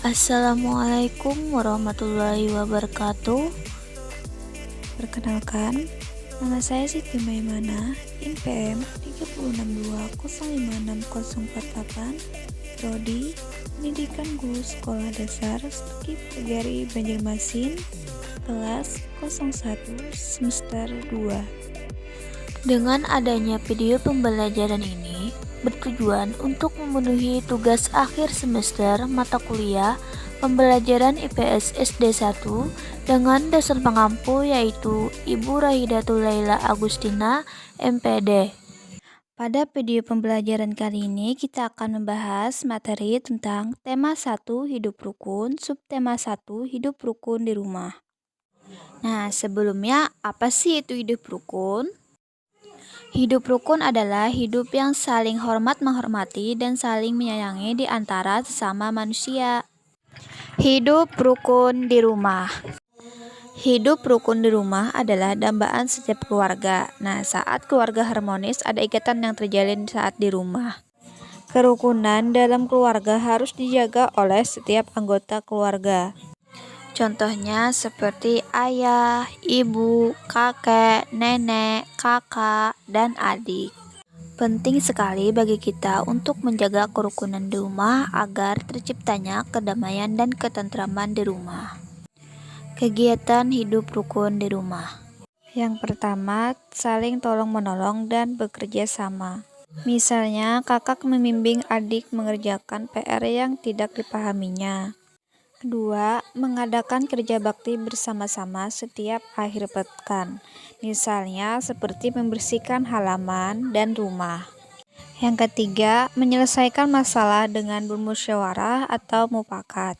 Assalamualaikum warahmatullahi wabarakatuh. Perkenalkan, nama saya Siti Maimana, INPM 362056048, Prodi Pendidikan Guru Sekolah Dasar Skip Negari Banjarmasin, kelas 01 semester 2. Dengan adanya video pembelajaran ini bertujuan untuk memenuhi tugas akhir semester mata kuliah pembelajaran IPS SD 1 dengan dosen pengampu yaitu Ibu Rahidatul Laila Agustina, MPD. Pada video pembelajaran kali ini kita akan membahas materi tentang tema 1 hidup rukun, subtema 1 hidup rukun di rumah. Nah, sebelumnya apa sih itu hidup rukun? Hidup rukun adalah hidup yang saling hormat menghormati dan saling menyayangi di antara sesama manusia. Hidup rukun di rumah. Hidup rukun di rumah adalah dambaan setiap keluarga. Nah, saat keluarga harmonis ada ikatan yang terjalin saat di rumah. Kerukunan dalam keluarga harus dijaga oleh setiap anggota keluarga. Contohnya seperti ayah, ibu, kakek, nenek, kakak, dan adik. Penting sekali bagi kita untuk menjaga kerukunan di rumah agar terciptanya kedamaian dan ketentraman di rumah. Kegiatan hidup rukun di rumah. Yang pertama, saling tolong-menolong dan bekerja sama. Misalnya, kakak membimbing adik mengerjakan PR yang tidak dipahaminya. Kedua, mengadakan kerja bakti bersama-sama setiap akhir pekan, misalnya seperti membersihkan halaman dan rumah. Yang ketiga, menyelesaikan masalah dengan bermusyawarah atau mufakat.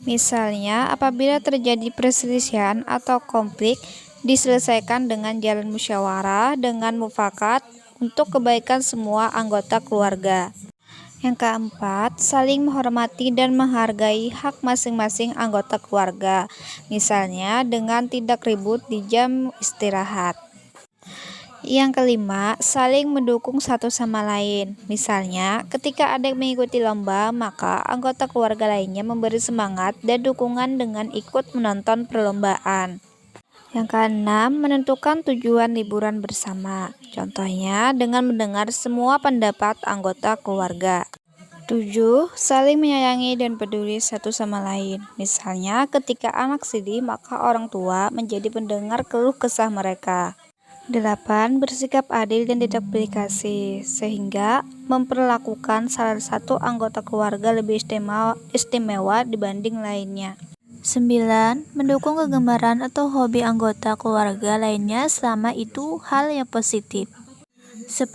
Misalnya, apabila terjadi perselisihan atau konflik, diselesaikan dengan jalan musyawarah dengan mufakat untuk kebaikan semua anggota keluarga. Yang keempat, saling menghormati dan menghargai hak masing-masing anggota keluarga, misalnya dengan tidak ribut di jam istirahat. Yang kelima, saling mendukung satu sama lain. Misalnya, ketika adik mengikuti lomba, maka anggota keluarga lainnya memberi semangat dan dukungan dengan ikut menonton perlombaan. Yang keenam, menentukan tujuan liburan bersama. Contohnya dengan mendengar semua pendapat anggota keluarga. 7. Saling menyayangi dan peduli satu sama lain. Misalnya, ketika anak sedih, maka orang tua menjadi pendengar keluh kesah mereka. 8. Bersikap adil dan tidak pilih kasih, sehingga memperlakukan salah satu anggota keluarga lebih istimewa dibanding lainnya. 9. Mendukung kegemaran atau hobi anggota keluarga lainnya selama itu hal yang positif. 10.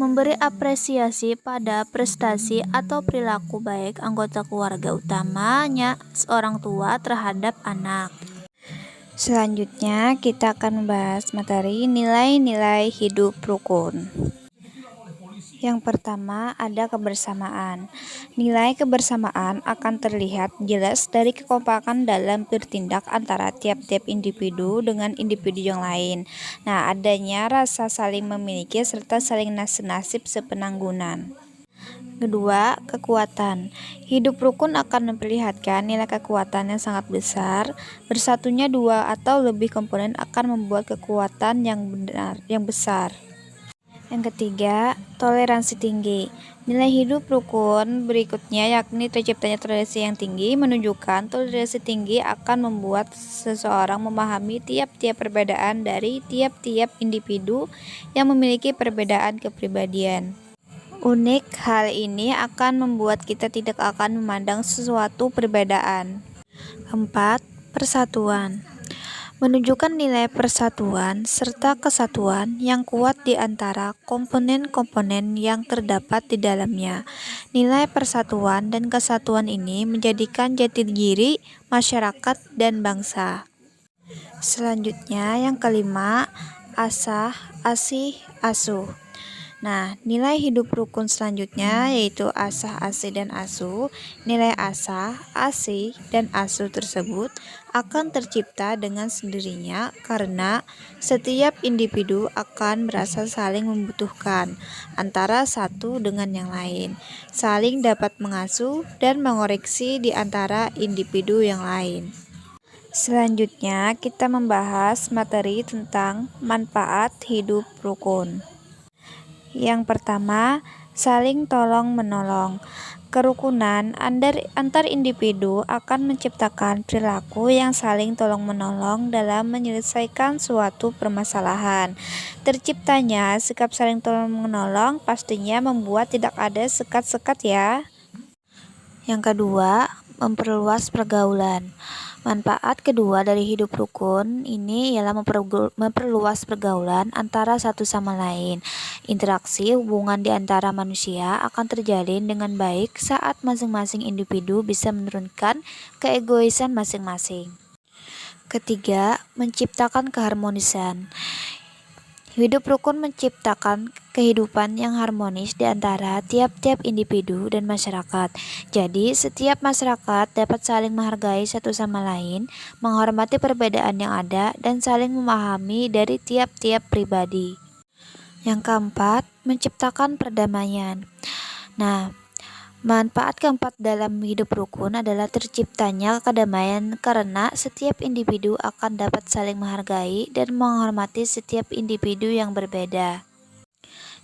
Memberi apresiasi pada prestasi atau perilaku baik anggota keluarga, utamanya seorang tua terhadap anak. Selanjutnya kita akan membahas materi nilai-nilai hidup rukun. Yang pertama ada kebersamaan. Nilai kebersamaan akan terlihat jelas dari kekompakan dalam bertindak antara tiap-tiap individu dengan individu yang lain. Nah, adanya rasa saling memiliki serta saling nasib sepenanggungan. Kedua, kekuatan. Hidup rukun akan memperlihatkan nilai kekuatan yang sangat besar. Bersatunya dua atau lebih komponen akan membuat kekuatan yang besar. Yang ketiga, toleransi tinggi. Nilai hidup rukun berikutnya yakni terciptanya toleransi yang tinggi menunjukkan toleransi tinggi akan membuat seseorang memahami tiap-tiap perbedaan dari tiap-tiap individu yang memiliki perbedaan kepribadian. Unik, hal ini akan membuat kita tidak akan memandang sesuatu perbedaan. 4. Persatuan. Menunjukkan nilai persatuan serta kesatuan yang kuat di antara komponen-komponen yang terdapat di dalamnya. Nilai persatuan dan kesatuan ini menjadikan jati diri masyarakat dan bangsa. Selanjutnya yang kelima, asah, asih, asuh. Nah, nilai hidup rukun selanjutnya yaitu asah, asih, dan asuh. Nilai asah, asih, dan asuh tersebut akan tercipta dengan sendirinya karena setiap individu akan merasa saling membutuhkan antara satu dengan yang lain, saling dapat mengasuh dan mengoreksi di antara individu yang lain. Selanjutnya, kita membahas materi tentang manfaat hidup rukun. Yang pertama, saling tolong-menolong. Kerukunan antar individu akan menciptakan perilaku yang saling tolong-menolong dalam menyelesaikan suatu permasalahan. Terciptanya sikap saling tolong-menolong pastinya membuat tidak ada sekat-sekat ya. Yang kedua, memperluas pergaulan. Manfaat kedua dari hidup rukun ini ialah memperluas pergaulan antara satu sama lain. Interaksi hubungan di antara manusia akan terjalin dengan baik saat masing-masing individu bisa menurunkan keegoisan masing-masing. Ketiga, menciptakan keharmonisan. Hidup rukun menciptakan kehidupan yang harmonis di antara tiap-tiap individu dan masyarakat. Jadi, setiap masyarakat dapat saling menghargai satu sama lain, menghormati perbedaan yang ada, dan saling memahami dari tiap-tiap pribadi. Yang keempat, menciptakan perdamaian. Nah, manfaat keempat dalam hidup rukun adalah terciptanya kedamaian karena setiap individu akan dapat saling menghargai dan menghormati setiap individu yang berbeda.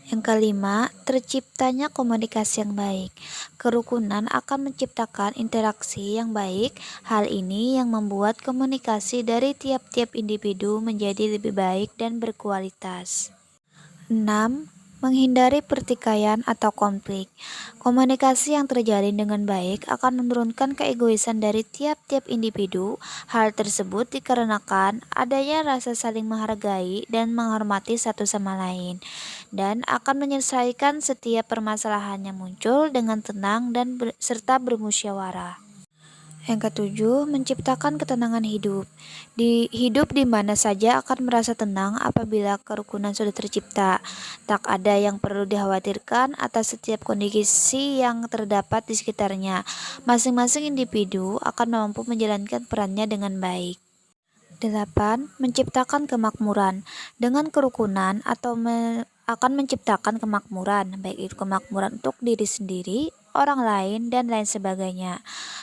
Yang kelima, terciptanya komunikasi yang baik. Kerukunan akan menciptakan interaksi yang baik. Hal ini yang membuat komunikasi dari tiap-tiap individu menjadi lebih baik dan berkualitas. 6. Menghindari pertikaian atau konflik. Komunikasi yang terjalin dengan baik akan menurunkan keegoisan dari tiap-tiap individu. Hal tersebut dikarenakan adanya rasa saling menghargai dan menghormati satu sama lain, dan akan menyelesaikan setiap permasalahan yang muncul dengan tenang dan serta bermusyawarah. Yang ketujuh, menciptakan ketenangan hidup. Hidup di mana saja akan merasa tenang apabila kerukunan sudah tercipta. Tak ada yang perlu dikhawatirkan atas setiap kondisi yang terdapat di sekitarnya. Masing-masing individu akan mampu menjalankan perannya dengan baik. 8. Menciptakan kemakmuran. Dengan kerukunan akan menciptakan kemakmuran, baik itu kemakmuran untuk diri sendiri, orang lain, dan lain sebagainya.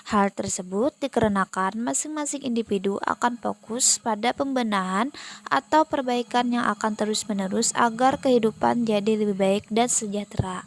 Hal tersebut dikarenakan masing-masing individu akan fokus pada pembenahan atau perbaikan yang akan terus-menerus agar kehidupan jadi lebih baik dan sejahtera.